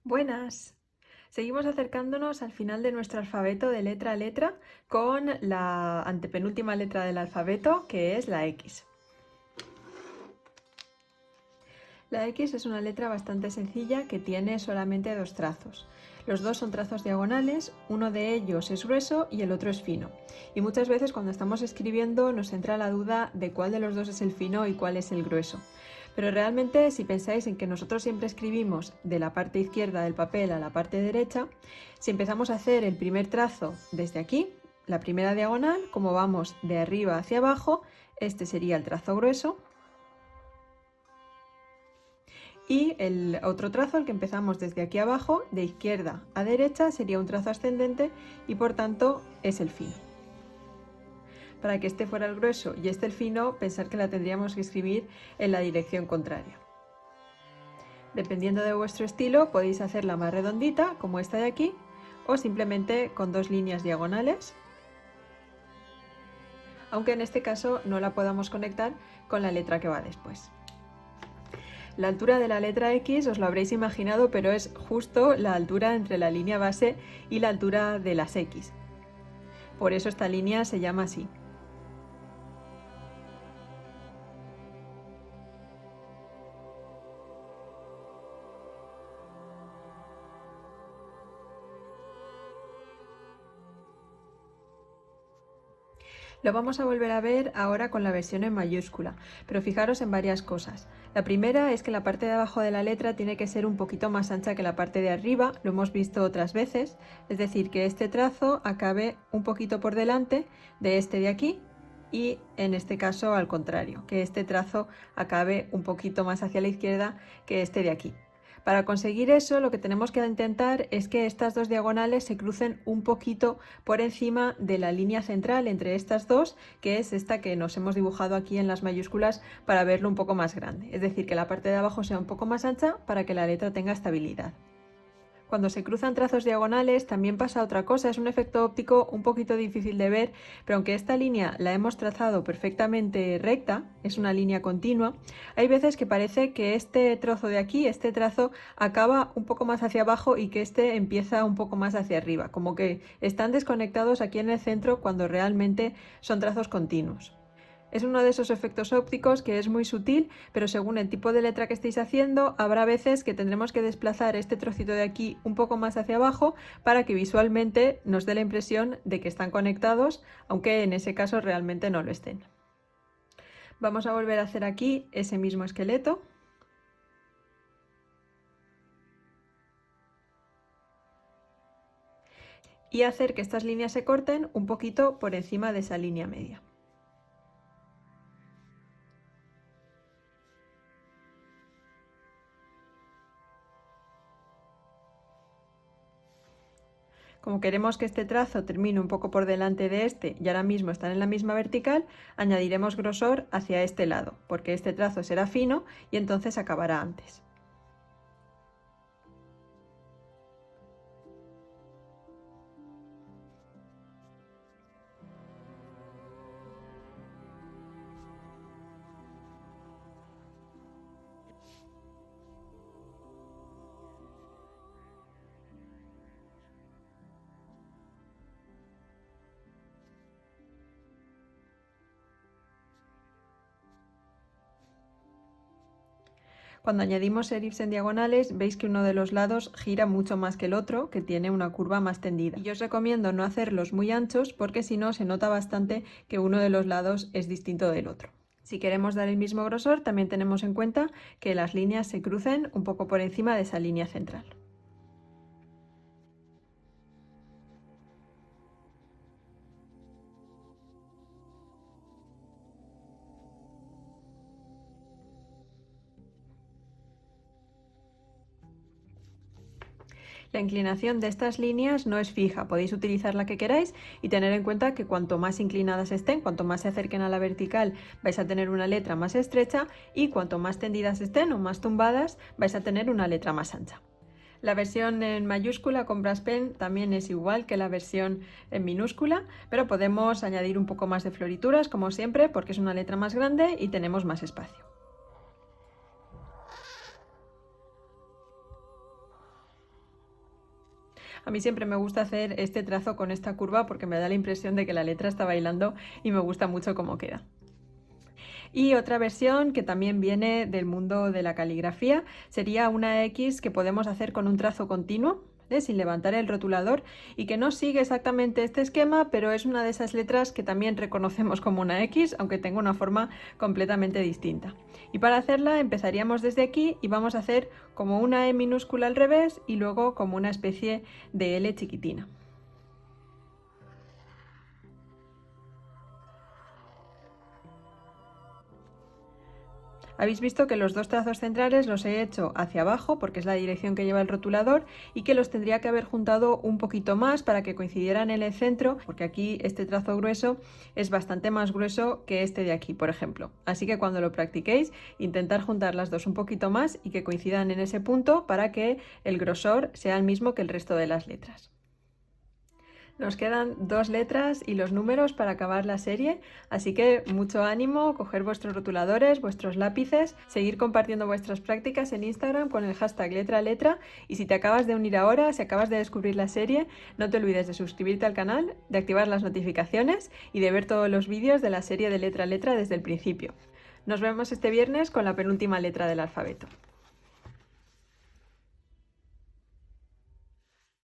Buenas. Seguimos acercándonos al final de nuestro alfabeto de letra a letra con la antepenúltima letra del alfabeto, que es la X. La X es una letra bastante sencilla que tiene solamente dos trazos. Los dos son trazos diagonales, uno de ellos es grueso y el otro es fino. Y muchas veces cuando estamos escribiendo nos entra la duda de cuál de los dos es el fino y cuál es el grueso. Pero realmente si pensáis en que nosotros siempre escribimos de la parte izquierda del papel a la parte derecha, si empezamos a hacer el primer trazo desde aquí, la primera diagonal, como vamos de arriba hacia abajo, este sería el trazo grueso. Y el otro trazo, el que empezamos desde aquí abajo, de izquierda a derecha, sería un trazo ascendente y por tanto es el fino. Para que este fuera el grueso y este el fino, pensar que la tendríamos que escribir en la dirección contraria. Dependiendo de vuestro estilo, podéis hacerla más redondita, como esta de aquí, o simplemente con dos líneas diagonales, aunque en este caso no la podamos conectar con la letra que va después. La altura de la letra X os lo habréis imaginado, pero es justo la altura entre la línea base y la altura de las X. Por eso esta línea se llama así. Lo vamos a volver a ver ahora con la versión en mayúscula, pero fijaros en varias cosas. La primera es que la parte de abajo de la letra tiene que ser un poquito más ancha que la parte de arriba, lo hemos visto otras veces, es decir, que este trazo acabe un poquito por delante de este de aquí y en este caso al contrario, que este trazo acabe un poquito más hacia la izquierda que este de aquí. Para conseguir eso, lo que tenemos que intentar es que estas dos diagonales se crucen un poquito por encima de la línea central entre estas dos, que es esta que nos hemos dibujado aquí en las mayúsculas para verlo un poco más grande. Es decir, que la parte de abajo sea un poco más ancha para que la letra tenga estabilidad. Cuando se cruzan trazos diagonales también pasa otra cosa, es un efecto óptico un poquito difícil de ver, pero aunque esta línea la hemos trazado perfectamente recta, es una línea continua, hay veces que parece que este trozo de aquí, este trazo, acaba un poco más hacia abajo y que este empieza un poco más hacia arriba, como que están desconectados aquí en el centro cuando realmente son trazos continuos. Es uno de esos efectos ópticos que es muy sutil, pero según el tipo de letra que estéis haciendo, habrá veces que tendremos que desplazar este trocito de aquí un poco más hacia abajo para que visualmente nos dé la impresión de que están conectados, aunque en ese caso realmente no lo estén. Vamos a volver a hacer aquí ese mismo esqueleto. Y hacer que estas líneas se corten un poquito por encima de esa línea media. Como queremos que este trazo termine un poco por delante de este y ahora mismo están en la misma vertical, añadiremos grosor hacia este lado, porque este trazo será fino y entonces acabará antes. Cuando añadimos serifs en diagonales, veis que uno de los lados gira mucho más que el otro, que tiene una curva más tendida. Y yo os recomiendo no hacerlos muy anchos porque si no se nota bastante que uno de los lados es distinto del otro. Si queremos dar el mismo grosor, también tenemos en cuenta que las líneas se crucen un poco por encima de esa línea central. La inclinación de estas líneas no es fija, podéis utilizar la que queráis y tener en cuenta que cuanto más inclinadas estén, cuanto más se acerquen a la vertical, vais a tener una letra más estrecha y cuanto más tendidas estén o más tumbadas, vais a tener una letra más ancha. La versión en mayúscula con Braspen también es igual que la versión en minúscula, pero podemos añadir un poco más de florituras, como siempre, porque es una letra más grande y tenemos más espacio. A mí siempre me gusta hacer este trazo con esta curva porque me da la impresión de que la letra está bailando y me gusta mucho cómo queda. Y otra versión que también viene del mundo de la caligrafía sería una X que podemos hacer con un trazo continuo, ¿vale? Sin levantar el rotulador, y que no sigue exactamente este esquema, pero es una de esas letras que también reconocemos como una X, aunque tenga una forma completamente distinta. Y para hacerla empezaríamos desde aquí y vamos a hacer como una E minúscula al revés y luego como una especie de L chiquitina. Habéis visto que los dos trazos centrales los he hecho hacia abajo porque es la dirección que lleva el rotulador, y que los tendría que haber juntado un poquito más para que coincidieran en el centro, porque aquí este trazo grueso es bastante más grueso que este de aquí, por ejemplo. Así que cuando lo practiquéis, intentar juntar las dos un poquito más y que coincidan en ese punto para que el grosor sea el mismo que el resto de las letras. Nos quedan 2 letras y los números para acabar la serie, así que mucho ánimo, coger vuestros rotuladores, vuestros lápices, seguir compartiendo vuestras prácticas en Instagram con el hashtag letraletra, y si te acabas de unir ahora, si acabas de descubrir la serie, no te olvides de suscribirte al canal, de activar las notificaciones y de ver todos los vídeos de la serie de letra a letra desde el principio. Nos vemos este viernes con la penúltima letra del alfabeto.